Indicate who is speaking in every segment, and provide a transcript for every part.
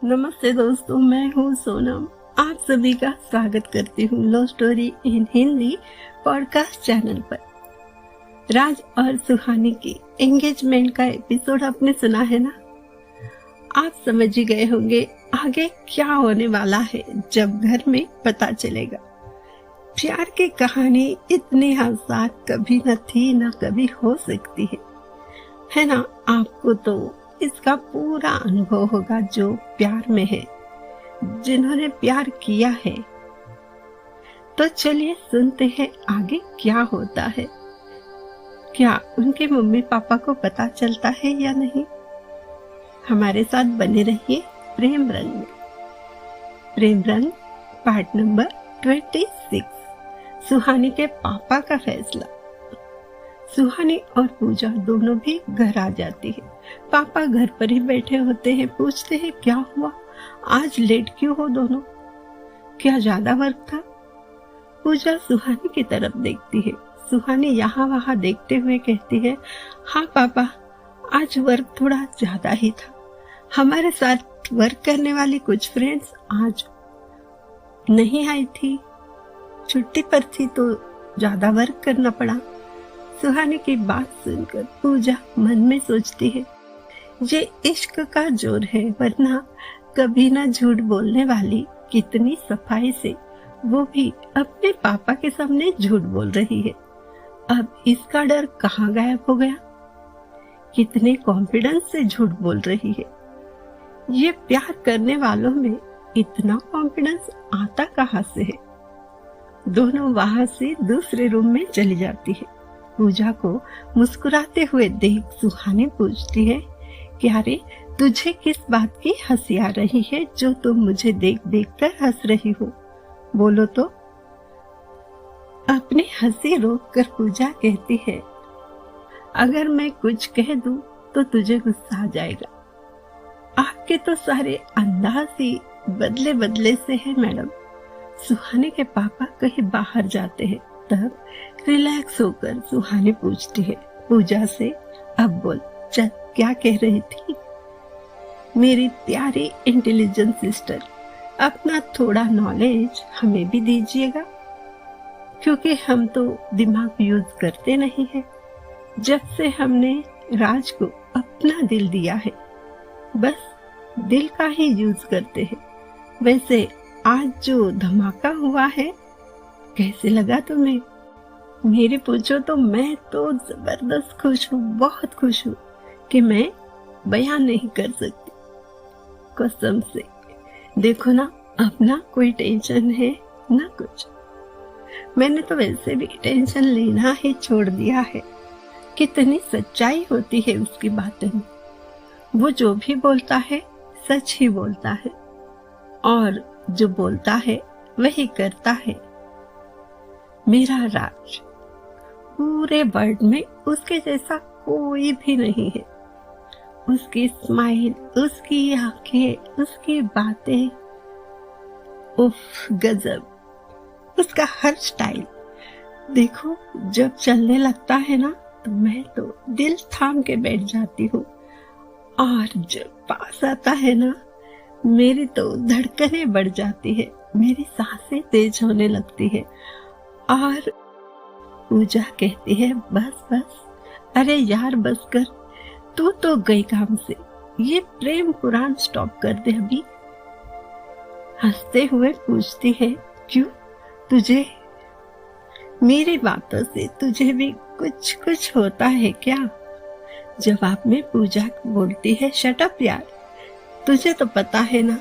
Speaker 1: नमस्ते दोस्तों, मैं हूँ सोनम। आप सभी का स्वागत करती हूँ love story in Hindi podcast channel पर। राज और सुहानी की एंगेजमेंट का एपिसोड आपने सुना है ना? आप समझ ही गए होंगे आगे क्या होने वाला है जब घर में पता चलेगा। प्यार की कहानी इतनी आसान कभी न थी न कभी हो सकती है ना? आपको तो इसका पूरा अनुभव होगा जो प्यार में है, जिन्होंने प्यार किया है। तो चलिए सुनते हैं आगे क्या होता है। क्या उनके मम्मी पापा को पता चलता है या नहीं? हमारे साथ बने रहिए प्रेम रंग में। प्रेम रंग पार्ट नंबर 26, सुहानी के पापा का फैसला। सुहानी और पूजा दोनों भी घर आ जाती है। पापा घर पर ही बैठे होते हैं। पूछते हैं क्या हुआ, आज लेट क्यों हो दोनों? क्या ज्यादा वर्क था? पूजा सुहानी की तरफ देखती है। सुहानी यहाँ वहाँ देखते हुए कहती है, हाँ पापा, आज वर्क थोड़ा ज्यादा ही था। हमारे साथ वर्क करने वाली कुछ फ्रेंड्स आज नहीं आई थी, छुट्टी पर थी तो ज्यादा वर्क करना पड़ा। सुहानी की बात सुनकर पूजा मन में सोचती है, ये इश्क का जोर है, वरना कभी ना झूठ बोलने वाली कितनी सफाई से वो भी अपने पापा के सामने झूठ बोल रही है। अब इसका डर कहाँ गायब हो गया? कितने कॉन्फिडेंस से झूठ बोल रही है। ये प्यार करने वालों में इतना कॉन्फिडेंस आता कहाँ से है? दोनों वहां से दूसरे रूम में चली जाती है। पूजा को मुस्कुराते हुए देख सुहानी पूछती है, क्या रे, तुझे किस बात की हंसी आ रही है जो तुम मुझे देख देख कर हंस रही हो? बोलो तो। अपनी हंसी रोक कर पूजा कहती है, अगर मैं कुछ कह दूं तो तुझे गुस्सा आ जाएगा। आपके तो सारे अंदाज ही बदले बदले से है मैडम। सुहानी के पापा कहीं बाहर जाते हैं, तब रिलैक्स होकर सुहानी पूछती है पूजा से, अब बोल, चल क्या कह रही थी? मेरी प्यारी इंटेलिजेंट सिस्टर, अपना थोड़ा नॉलेज हमें भी दीजिएगा, क्योंकि हम तो दिमाग यूज करते नहीं है। जब से हमने राज को अपना दिल दिया है, बस दिल का ही यूज करते हैं। वैसे आज जो धमाका हुआ है, कैसे लगा तुम्हें? मेरी पूछो तो मैं तो जबरदस्त खुश हूँ, बहुत खुश हूँ कि मैं बयान नहीं कर सकती, कसम से। देखो ना, अपना कोई टेंशन है ना कुछ। मैंने तो वैसे भी टेंशन लेना ही छोड़ दिया है। कितनी सच्चाई होती है उसकी बातों में। वो जो भी बोलता है सच ही बोलता है, और जो बोलता है वही करता है। मेरा राज, पूरे वर्ल्ड में उसके जैसा कोई भी नहीं है। उसकी स्माइल, उसकी आंखें, उसकी बातें, उफ गजब। उसका हर स्टाइल देखो, जब चलने लगता है ना तो मैं तो दिल थाम के बैठ जाती हूँ, और जब पास आता है ना, मेरी तो धड़कनें बढ़ जाती है, मेरी सांसें तेज होने लगती है। और पूजा कहती है, बस बस, अरे यार बस कर, तू तो गई काम से, ये प्रेम पुराण स्टॉप कर दे अभी। हंसते हुए पूछती है, क्यों, तुझे मेरी बातों से तुझे भी कुछ कुछ होता है क्या? जवाब में पूजा बोलती है, शट अप यार, तुझे तो पता है ना,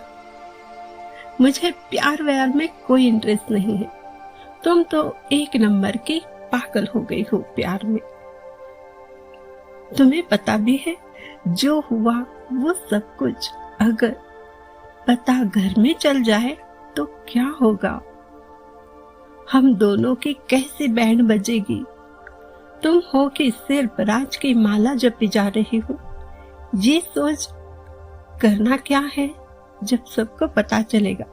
Speaker 1: मुझे प्यार व्यार में कोई इंटरेस्ट नहीं है। तुम तो एक नंबर की पागल हो गई हो प्यार में। तुम्हें पता भी है जो हुआ वो सब कुछ अगर पता घर में चल जाए तो क्या होगा? हम दोनों की कैसी बैंड बजेगी? तुम हो कि सिर्फ राज की माला जपी जा रही हो। ये सोच करना क्या है जब सबको पता चलेगा।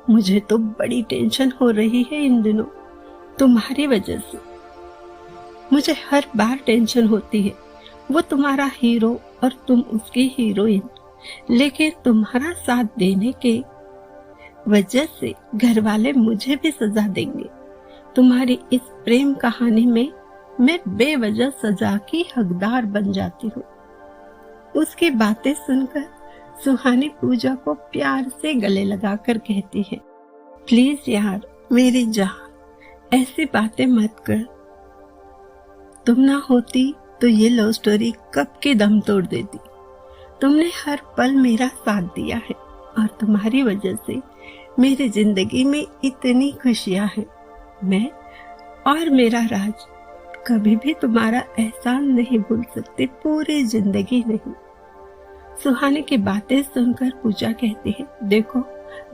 Speaker 1: मुझे तो बड़ी टेंशन हो रही है इन दिनों तुम्हारी वजह से। मुझे हर बार टेंशन होती है, वो तुम्हारा हीरो और तुम उसकी हीरोइन लेकिन तुम्हारा साथ देने के वजह से घर वाले मुझे भी सजा देंगे। तुम्हारी इस प्रेम कहानी में मैं बेवजह सजा की हकदार बन जाती हूँ। उसकी बातें सुनकर सुहानी पूजा को प्यार से गले लगाकर कहती है, प्लीज यार मेरी जान, ऐसी बातें मत कर। तुम ना होती तो ये लव स्टोरी कब के दम तोड़ देती। तुमने हर पल मेरा साथ दिया है और तुम्हारी वजह से मेरी जिंदगी में इतनी खुशियां हैं। मैं और मेरा राज कभी भी तुम्हारा एहसान नहीं भूल सकते, पूरी जिंदगी नहीं। सुहानी की बातें सुनकर पूजा कहती है, देखो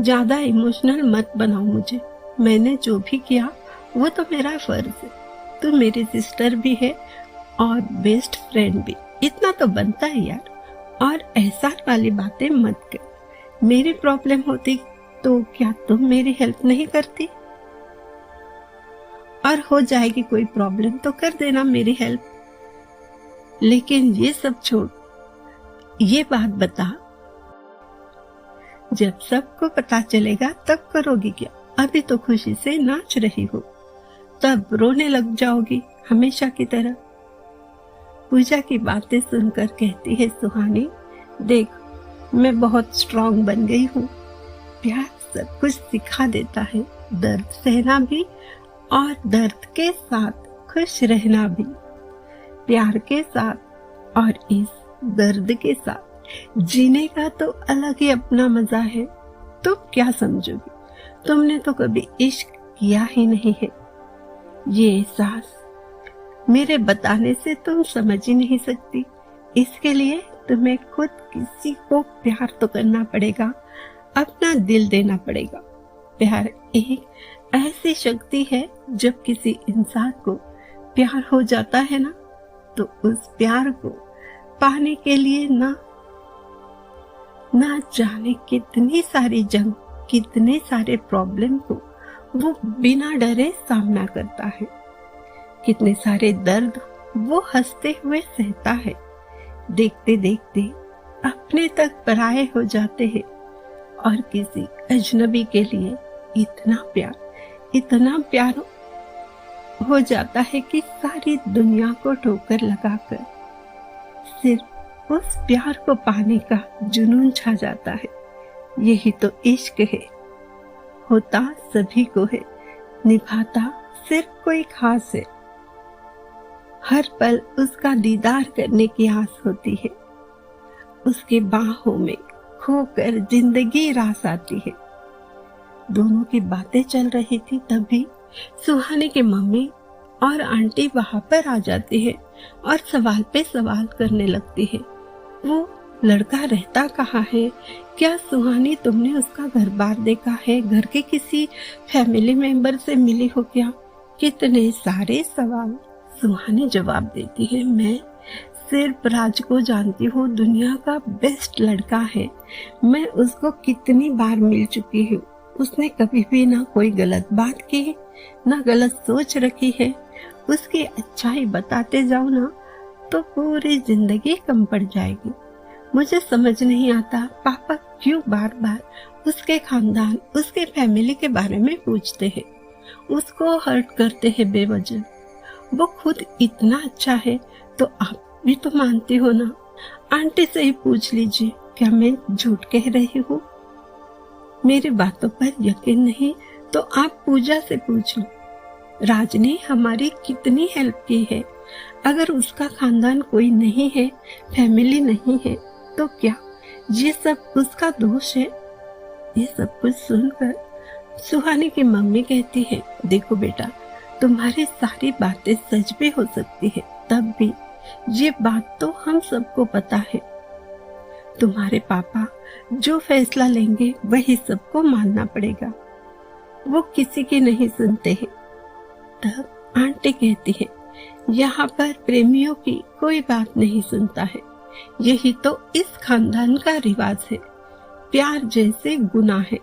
Speaker 1: ज्यादा इमोशनल मत बनाओ मुझे। मैंने जो भी किया वो तो मेरा फर्ज है। तू मेरी सिस्टर भी है और बेस्ट फ्रेंड भी, इतना तो बनता है यार। और एहसान वाली बातें मत कर। मेरी प्रॉब्लम होती तो क्या तुम मेरी हेल्प नहीं करती? और हो जाएगी कोई प्रॉब्लम तो कर देना मेरी हेल्प। लेकिन ये सब छोड़, ये बात बता, जब सबको पता चलेगा तब करोगी क्या? अभी तो खुशी से नाच रही हो, तब रोने लग जाओगी हमेशा की तरह। पूजा की बातें सुनकर कहती है सुहानी, देख मैं बहुत स्ट्रांग बन गई हूँ। प्यार सब कुछ सिखा देता है, दर्द सहना भी और दर्द के साथ खुश रहना भी। प्यार के साथ और इस दर्द के साथ जीने का तो अलग ही अपना मजा है। तुम क्या समझोगी? तुमने तो कभी इश्क किया ही नहीं है। ये एहसास मेरे बताने से तुम समझ ही नहीं सकती। इसके लिए तुम्हें खुद किसी को प्यार तो करना पड़ेगा, अपना दिल देना पड़ेगा। प्यार एक ऐसी शक्ति है, जब किसी इंसान को प्यार हो जाता है ना, तो उस प्यार को पाने के लिए ना जाने कितनी सारी जंग, कितने सारे प्रॉब्लम को वो बिना डरे सामना करता है। कितने सारे दर्द वो हंसते हुए सहता है। देखते देखते अपने तक पराये हो जाते हैं और किसी अजनबी के लिए इतना प्यार हो जाता है कि सारी दुनिया को ठोकर लगाकर सिर्फ उस प्यार को पाने का जुनून छा जाता है। यही तो इश्क है। होता सभी को है, निभाता सिर्फ कोई खास है। हर पल उसका दीदार करने की आस होती है। उसके बाहों में खोकर जिंदगी रास आती है। दोनों की बातें चल रही थी, तभी सुहानी की मम्मी और आंटी वहां पर आ जाती है और सवाल पे सवाल करने लगती है। वो लड़का रहता कहाँ है? क्या सुहानी तुमने उसका घर बार देखा है? घर के किसी फैमिली मेंबर से मिली हो क्या? कितने सारे सवाल। सुहानी जवाब देती है, मैं सिर्फ राज को जानती हूँ, दुनिया का बेस्ट लड़का है। मैं उसको कितनी बार मिल चुकी हूँ। उसने कभी भी ना कोई गलत बात की, ना गलत सोच रखी है। उसकी अच्छाई बताते जाओ ना तो पूरी जिंदगी कम पड़ जाएगी। मुझे समझ नहीं आता पापा क्यों बार बार उसके खानदान, उसके फैमिली के बारे में पूछते हैं, उसको हर्ट करते हैं बेवजह। वो खुद इतना अच्छा है तो आप भी तो मानती हो ना। आंटी से ही पूछ लीजिए, क्या मैं झूठ कह रही हूँ? मेरी बातों पर यकीन नहीं तो आप पूजा से पूछ लो। राज ने हमारी कितनी हेल्प की है। अगर उसका खानदान कोई नहीं है, फैमिली नहीं है, तो क्या ये सब उसका दोष है? ये सब कुछ सुनकर सुहानी की मम्मी कहती है, देखो बेटा, तुम्हारी सारी बातें सच भी हो सकती है, तब भी ये बात तो हम सबको पता है। तुम्हारे पापा जो फैसला लेंगे वही सबको मानना पड़ेगा। वो किसी की नहीं सुनते हैं। तब आंटी कहती है, यहाँ पर प्रेमियों की कोई बात नहीं सुनता है। यही तो इस खानदान का रिवाज है। प्यार जैसे गुनाह है।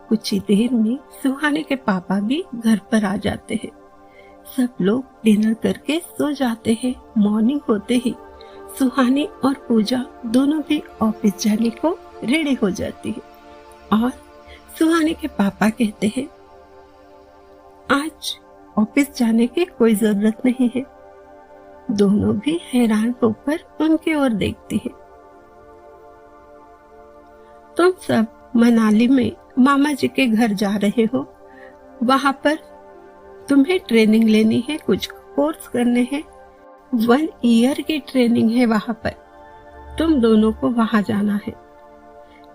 Speaker 1: कुछ ही देर में सुहानी के पापा भी घर पर आ जाते हैं। सब लोग डिनर करके सो जाते हैं। मॉर्निंग होते ही सुहानी और पूजा दोनों भी ऑफिस जाने को रेडी हो जाती है और सुहानी के पापा कहते हैं, आज ऑफिस जाने की कोई जरूरत नहीं है। दोनों भी हैरान होकर उनकी ओर देखती है। तुम सब मनाली में मामा जी के घर जा रहे हो, वहां पर तुम्हें ट्रेनिंग लेनी है, कुछ कोर्स करने हैं। 1 ईयर की ट्रेनिंग है वहां पर। तुम दोनों को वहां जाना है।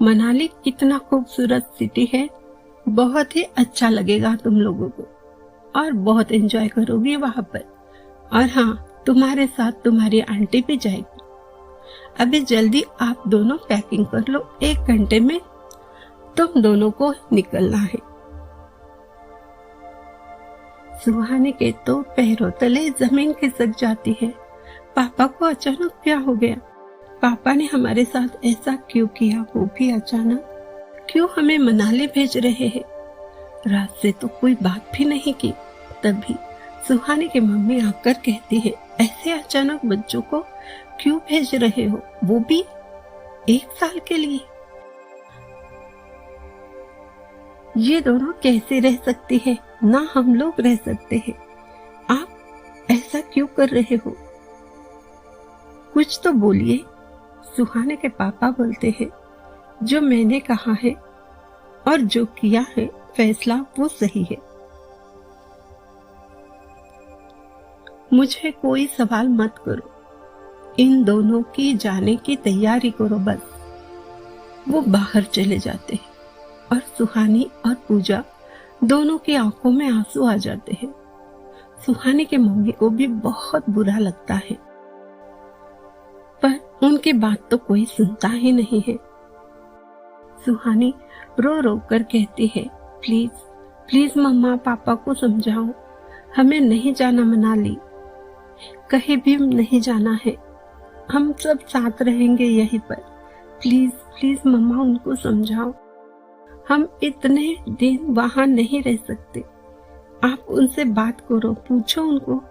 Speaker 1: मनाली कितना खूबसूरत सिटी है, बहुत ही अच्छा लगेगा तुम लोगों को और बहुत एंजॉय करोगी वहां पर। और हाँ, तुम्हारे साथ तुम्हारी आंटी भी जाएगी। अभी जल्दी आप दोनों पैकिंग कर लो, 1 घंटे में तुम दोनों को निकलना है। सुहानी के तो पैरों तले जमीन खिसक जाती है। पापा को अचानक क्या हो गया? पापा ने हमारे साथ ऐसा क्यों किया, वो भी अचानक? क्यों हमें मनाली भेज रहे हैं? रात से तो कोई बात भी नहीं की। तभी सुहानी की मम्मी आकर कहती है, ऐसे अचानक बच्चों को क्यों भेज रहे हो, वो भी 1 साल के लिए? ये दोनों कैसे रह सकती है? ना हम लोग रह सकते हैं। आप ऐसा क्यों कर रहे हो? कुछ तो बोलिए। सुहानी के पापा बोलते हैं, जो मैंने कहा है और जो किया है फैसला वो सही है। मुझे कोई सवाल मत करो, इन दोनों की जाने की तैयारी करो बस। वो बाहर चले जाते हैं और सुहानी और पूजा दोनों की आंखों में आंसू आ जाते हैं। सुहानी के मम्मी को भी बहुत बुरा लगता है, पर उनकी बात तो कोई सुनता ही नहीं है। सुहानी रो रो कर कहती है, प्लीज प्लीज मम्मा, पापा को समझाओ, हमें नहीं जाना मनाली, कहीं भी नहीं जाना है, हम सब साथ रहेंगे यहीं पर। प्लीज प्लीज मम्मा, उनको समझाओ, हम इतने दिन वहां नहीं रह सकते। आप उनसे बात करो, पूछो उनको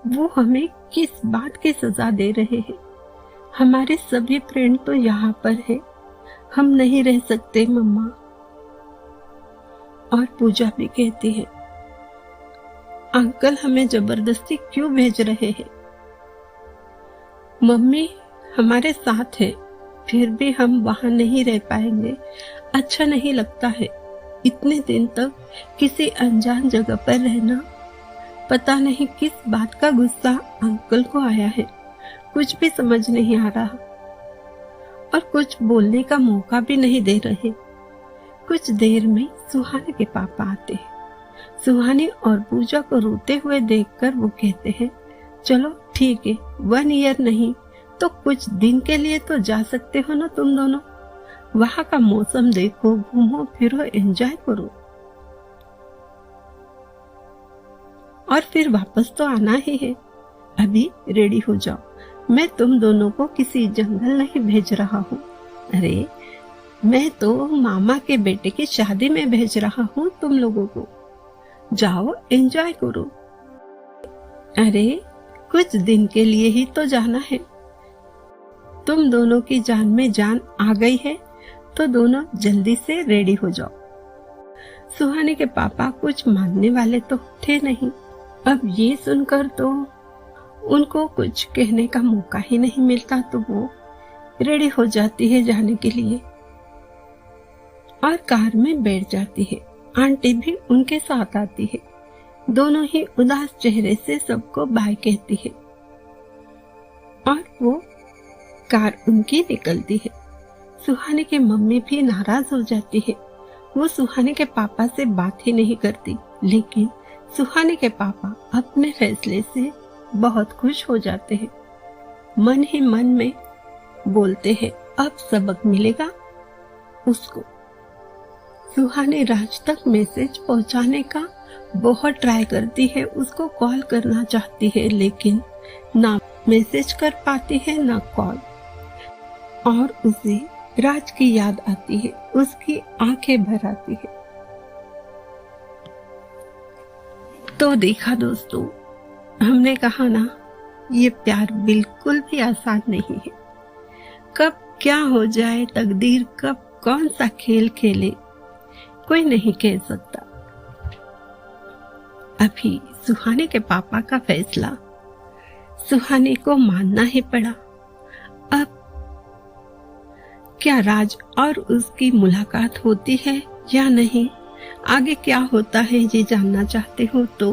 Speaker 1: वो हमें किस बात की सजा दे रहे हैं। हमारे सभी फ्रेंड तो यहाँ पर है, हम नहीं रह सकते मम्मा। और पूजा भी कहती है, अंकल हमें जबरदस्ती क्यों भेज रहे हैं? मम्मी हमारे साथ है, फिर भी हम वहां नहीं रह पाएंगे, अच्छा नहीं लगता है। इतने दिन तक किसी अनजान जगह पर रहना, पता नहीं किस बात का गुस्सा अंकल को आया है, कुछ भी समझ नहीं आ रहा और कुछ बोलने का मौका भी नहीं दे रहे। कुछ देर में सुहानी के पापा आते हैं। सुहानी और पूजा को रोते हुए देखकर वो कहते हैं, चलो ठीक है, 1 ईयर नहीं तो कुछ दिन के लिए तो जा सकते हो ना तुम दोनों। वहां का मौसम देखो, घूमो फिरो, एंजॉय करो और फिर वापस तो आना ही है। अभी रेडी हो जाओ, मैं तुम दोनों को किसी जंगल नहीं भेज रहा हूँ। अरे मैं तो मामा के बेटे की शादी में भेज रहा हूँ तुम लोगों को। जाओ एंजॉय करो। अरे कुछ दिन के लिए ही तो जाना है। तुम दोनों की जान में जान आ गई है तो दोनों जल्दी से रेडी हो जाओ। सुहानी के पापा कुछ मानने वाले तो थे नहीं। अब ये सुनकर तो उनको कुछ कहने का मौका ही नहीं मिलता, तो वो रेडी हो जाती है जाने के लिए और कार में बैठ जाती है। आंटी भी उनके साथ आती है। दोनों ही उदास चेहरे से सबको बाय कहती है और वो कार उनकी निकलती है। सुहानी की मम्मी भी नाराज हो जाती है। वो सुहानी के पापा से बात ही नहीं करती, लेकिन सुहानी के पापा अपने फैसले से बहुत खुश हो जाते हैं। मन ही मन में बोलते हैं, अब सबक मिलेगा उसको। सुहानी राज तक मैसेज पहुंचाने का बहुत ट्राई करती है, उसको कॉल करना चाहती है, लेकिन ना मैसेज कर पाती है ना कॉल। और उसे राज की याद आती है, उसकी आंखें भर आती है। तो देखा दोस्तों, हमने कहा ना ये प्यार बिल्कुल भी आसान नहीं है। कब क्या हो जाए, तकदीर कब कौन सा खेल खेले, कोई नहीं कह सकता। अभी सुहाने के पापा का फैसला सुहाने को मानना ही पड़ा। अब क्या राज और उसकी मुलाकात होती है या नहीं, आगे क्या होता है ये जानना चाहते हो तो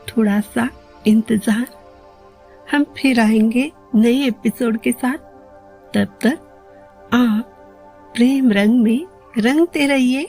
Speaker 1: थोड़ा सा इंतजार। हम फिर आएंगे नए एपिसोड के साथ। तब तक आप प्रेम रंग में रंगते रहिए।